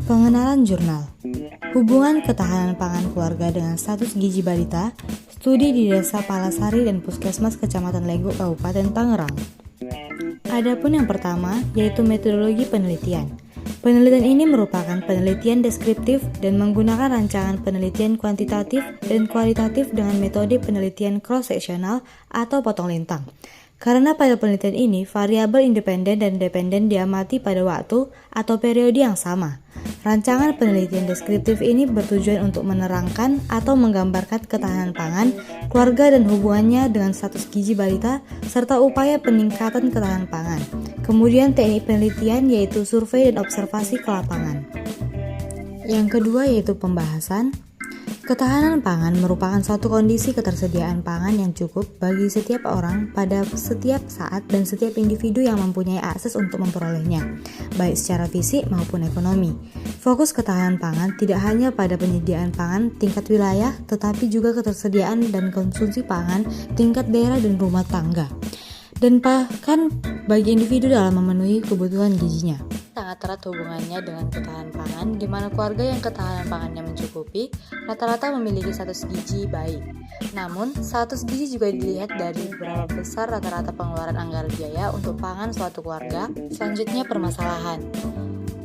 Pengenalan jurnal. Hubungan ketahanan pangan keluarga dengan status gizi balita, studi di Desa Palasari dan Puskesmas Kecamatan Legok Kabupaten Tangerang. Adapun yang pertama yaitu metodologi penelitian. Penelitian ini merupakan penelitian deskriptif dan menggunakan rancangan penelitian kuantitatif dan kualitatif dengan metode penelitian cross-seksional atau potong lintang. Karena pada penelitian ini, variabel independen dan dependen diamati pada waktu atau periode yang sama. Rancangan penelitian deskriptif ini bertujuan untuk menerangkan atau menggambarkan ketahanan pangan, keluarga dan hubungannya dengan status gizi balita, serta upaya peningkatan ketahanan pangan. Kemudian teknik penelitian yaitu survei dan observasi ke lapangan. Yang kedua yaitu pembahasan. Ketahanan pangan merupakan suatu kondisi ketersediaan pangan yang cukup bagi setiap orang pada setiap saat dan setiap individu yang mempunyai akses untuk memperolehnya, baik secara fisik maupun ekonomi. Fokus ketahanan pangan tidak hanya pada penyediaan pangan tingkat wilayah, tetapi juga ketersediaan dan konsumsi pangan tingkat daerah dan rumah tangga, dan bahkan bagi individu dalam memenuhi kebutuhan gizinya. Sangat erat hubungannya dengan ketahanan pangan, di mana keluarga yang ketahanan pangannya mencukupi rata-rata memiliki status gizi baik. Namun, status gizi juga dilihat dari berapa besar rata-rata pengeluaran anggaran biaya untuk pangan suatu keluarga. Selanjutnya, permasalahan.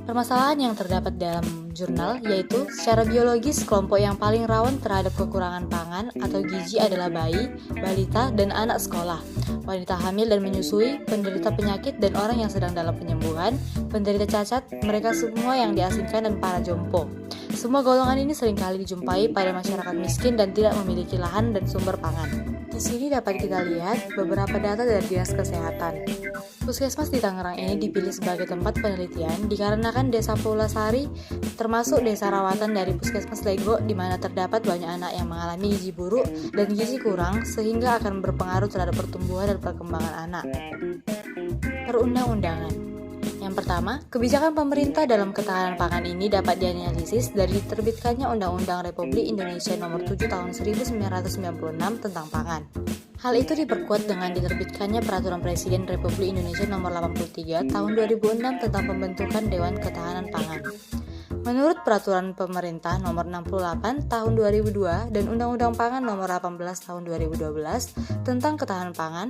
Permasalahan yang terdapat dalam jurnal yaitu secara biologis kelompok yang paling rawan terhadap kekurangan pangan atau gizi adalah bayi, balita, dan anak sekolah, wanita hamil dan menyusui, penderita penyakit dan orang yang sedang dalam penyembuhan, penderita cacat, mereka semua yang diasingkan dan para jompo. Semua golongan ini seringkali dijumpai pada masyarakat miskin dan tidak memiliki lahan dan sumber pangan. Di sini dapat kita lihat beberapa data dari Dinas Kesehatan. Puskesmas di Tangerang ini dipilih sebagai tempat penelitian dikarenakan Desa Palasari termasuk desa rawatan dari Puskesmas Legok di mana terdapat banyak anak yang mengalami gizi buruk dan gizi kurang sehingga akan berpengaruh terhadap pertumbuhan dan perkembangan anak. Perundang-undangan. Yang pertama, kebijakan pemerintah dalam ketahanan pangan ini dapat dianalisis dari diterbitkannya Undang-Undang Republik Indonesia Nomor 7 Tahun 1996 tentang pangan. Hal itu diperkuat dengan diterbitkannya Peraturan Presiden Republik Indonesia Nomor 83 Tahun 2006 tentang pembentukan Dewan Ketahanan Pangan. Menurut Peraturan Pemerintah Nomor 68 Tahun 2002 dan Undang-Undang Pangan Nomor 18 Tahun 2012 tentang ketahanan pangan,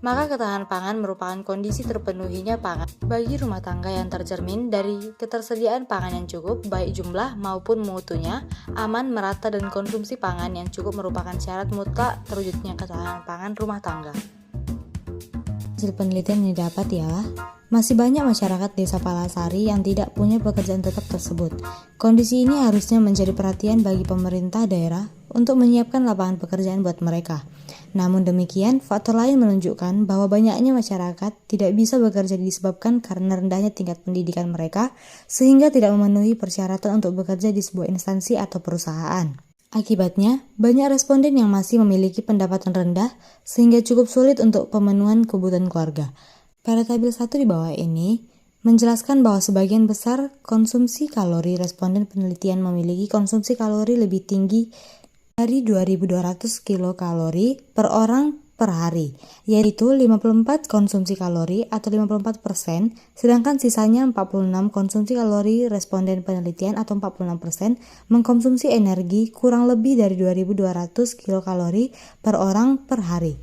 maka ketahanan pangan merupakan kondisi terpenuhinya pangan bagi rumah tangga yang tercermin dari ketersediaan pangan yang cukup, baik jumlah maupun mutunya, aman, merata, dan konsumsi pangan yang cukup merupakan syarat mutlak terwujudnya ketahanan pangan rumah tangga. Hasil penelitian yang didapat ialah masih banyak masyarakat Desa Palasari yang tidak punya pekerjaan tetap tersebut. Kondisi ini harusnya menjadi perhatian bagi pemerintah daerah untuk menyiapkan lapangan pekerjaan buat mereka. Namun demikian, faktor lain menunjukkan bahwa banyaknya masyarakat tidak bisa bekerja disebabkan karena rendahnya tingkat pendidikan mereka sehingga tidak memenuhi persyaratan untuk bekerja di sebuah instansi atau perusahaan. Akibatnya, banyak responden yang masih memiliki pendapatan rendah sehingga cukup sulit untuk pemenuhan kebutuhan keluarga. Pada tabel 1 di bawah ini menjelaskan bahwa sebagian besar konsumsi kalori responden penelitian memiliki konsumsi kalori lebih tinggi dari 2.200 kilokalori per orang per hari, yaitu 54 konsumsi kalori atau 54%, sedangkan sisanya 46 konsumsi kalori responden penelitian atau 46% mengkonsumsi energi kurang lebih dari 2.200 kilokalori per orang per hari.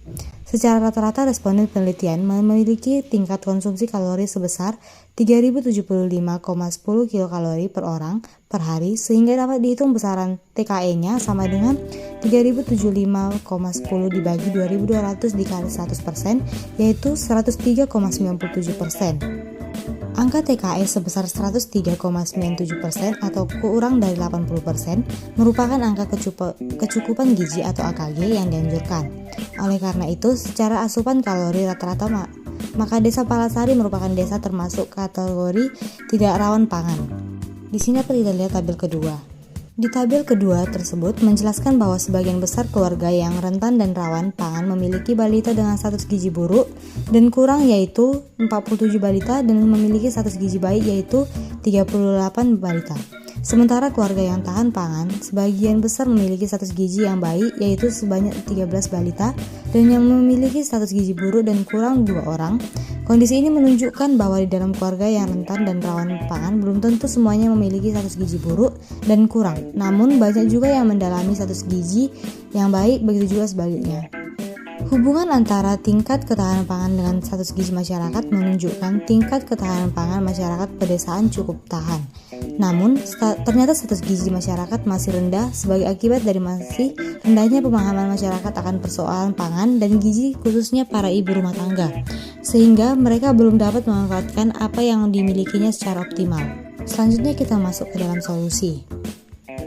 Secara rata-rata responden penelitian memiliki tingkat konsumsi kalori sebesar 3.075,10 kilokalori per orang per hari sehingga dapat dihitung besaran TKE-nya sama dengan 3.075,10 dibagi 2.200 dikali 100% yaitu 103,97%. Angka TKE sebesar 103,97% atau kurang dari 80% merupakan angka kecukupan gizi atau AKG yang dianjurkan. Oleh karena itu, secara asupan kalori rata-rata maka Desa Palasari merupakan desa termasuk kategori tidak rawan pangan. Di sini kita lihat tabel kedua. Di tabel kedua tersebut menjelaskan bahwa sebagian besar keluarga yang rentan dan rawan pangan memiliki balita dengan status gizi buruk dan kurang yaitu 47 balita dan memiliki status gizi baik yaitu 38 balita. Sementara keluarga yang tahan pangan, sebagian besar memiliki status gizi yang baik, yaitu sebanyak 13 balita, dan yang memiliki status gizi buruk dan kurang 2 orang. Kondisi ini menunjukkan bahwa di dalam keluarga yang rentan dan rawan pangan, belum tentu semuanya memiliki status gizi buruk dan kurang. Namun, banyak juga yang mendalami status gizi yang baik, begitu juga sebaliknya. Hubungan antara tingkat ketahanan pangan dengan status gizi masyarakat menunjukkan tingkat ketahanan pangan masyarakat pedesaan cukup tahan. Namun, ternyata status gizi masyarakat masih rendah sebagai akibat dari masih rendahnya pemahaman masyarakat akan persoalan pangan dan gizi, khususnya para ibu rumah tangga, sehingga mereka belum dapat memanfaatkan apa yang dimilikinya secara optimal. Selanjutnya kita masuk ke dalam solusi.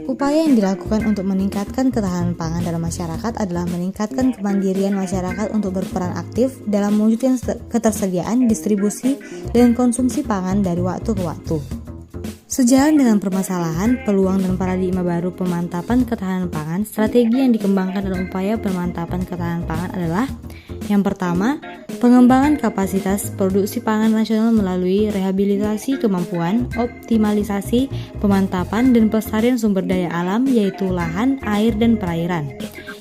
Upaya yang dilakukan untuk meningkatkan ketahanan pangan dalam masyarakat adalah meningkatkan kemandirian masyarakat untuk berperan aktif dalam mewujudkan ketersediaan, distribusi, dan konsumsi pangan dari waktu ke waktu. Sejalan dengan permasalahan, peluang dan paradigma baru pemantapan ketahanan pangan, strategi yang dikembangkan dalam upaya pemantapan ketahanan pangan adalah: yang pertama, pengembangan kapasitas produksi pangan nasional melalui rehabilitasi kemampuan, optimalisasi, pemantapan, dan pelestarian sumber daya alam, yaitu lahan, air, dan perairan.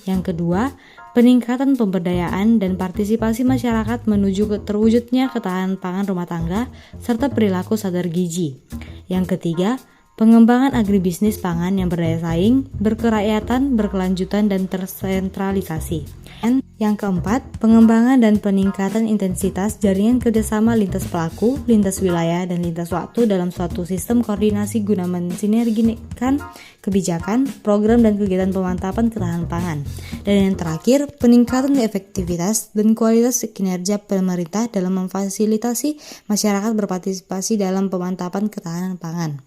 Yang kedua, peningkatan pemberdayaan dan partisipasi masyarakat menuju ke terwujudnya ketahanan pangan rumah tangga, serta perilaku sadar gizi. Yang ketiga, pengembangan agribisnis pangan yang berdaya saing, berkerakyatan, berkelanjutan, dan tersentralisasi. Yang keempat, pengembangan dan peningkatan intensitas jaringan kerjasama lintas pelaku, lintas wilayah, dan lintas waktu dalam suatu sistem koordinasi guna mensinergikan kebijakan, program, dan kegiatan pemantapan ketahanan pangan. Dan yang terakhir, peningkatan efektivitas dan kualitas kinerja pemerintah dalam memfasilitasi masyarakat berpartisipasi dalam pemantapan ketahanan pangan.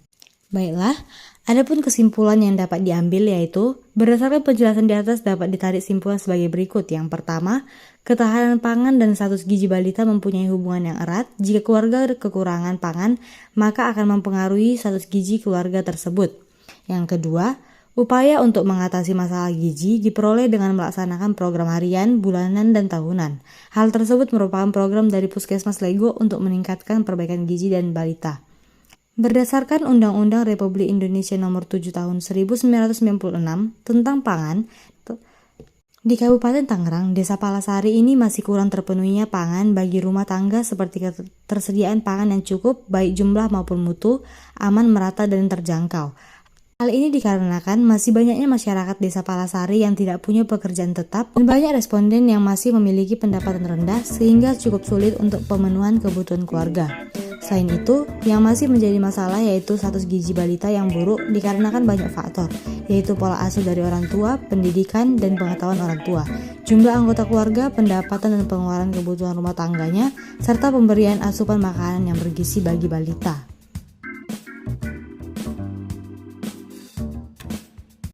Baiklah, adapun kesimpulan yang dapat diambil yaitu, berdasarkan penjelasan di atas dapat ditarik simpulan sebagai berikut. Yang pertama, ketahanan pangan dan status gizi balita mempunyai hubungan yang erat. Jika keluarga kekurangan pangan, maka akan mempengaruhi status gizi keluarga tersebut. Yang kedua, upaya untuk mengatasi masalah gizi diperoleh dengan melaksanakan program harian, bulanan, dan tahunan. Hal tersebut merupakan program dari Puskesmas Lego untuk meningkatkan perbaikan gizi dan balita. Berdasarkan Undang-Undang Republik Indonesia Nomor 7 Tahun 1996 tentang pangan, di Kabupaten Tangerang, Desa Palasari ini masih kurang terpenuhinya pangan bagi rumah tangga seperti ketersediaan pangan yang cukup, baik jumlah maupun mutu, aman, merata, dan terjangkau. Hal ini dikarenakan masih banyaknya masyarakat Desa Palasari yang tidak punya pekerjaan tetap dan banyak responden yang masih memiliki pendapatan rendah sehingga cukup sulit untuk pemenuhan kebutuhan keluarga. Selain itu, yang masih menjadi masalah yaitu status gizi balita yang buruk dikarenakan banyak faktor, yaitu pola asuh dari orang tua, pendidikan, dan pengetahuan orang tua, jumlah anggota keluarga, pendapatan dan pengeluaran kebutuhan rumah tangganya, serta pemberian asupan makanan yang bergizi bagi balita.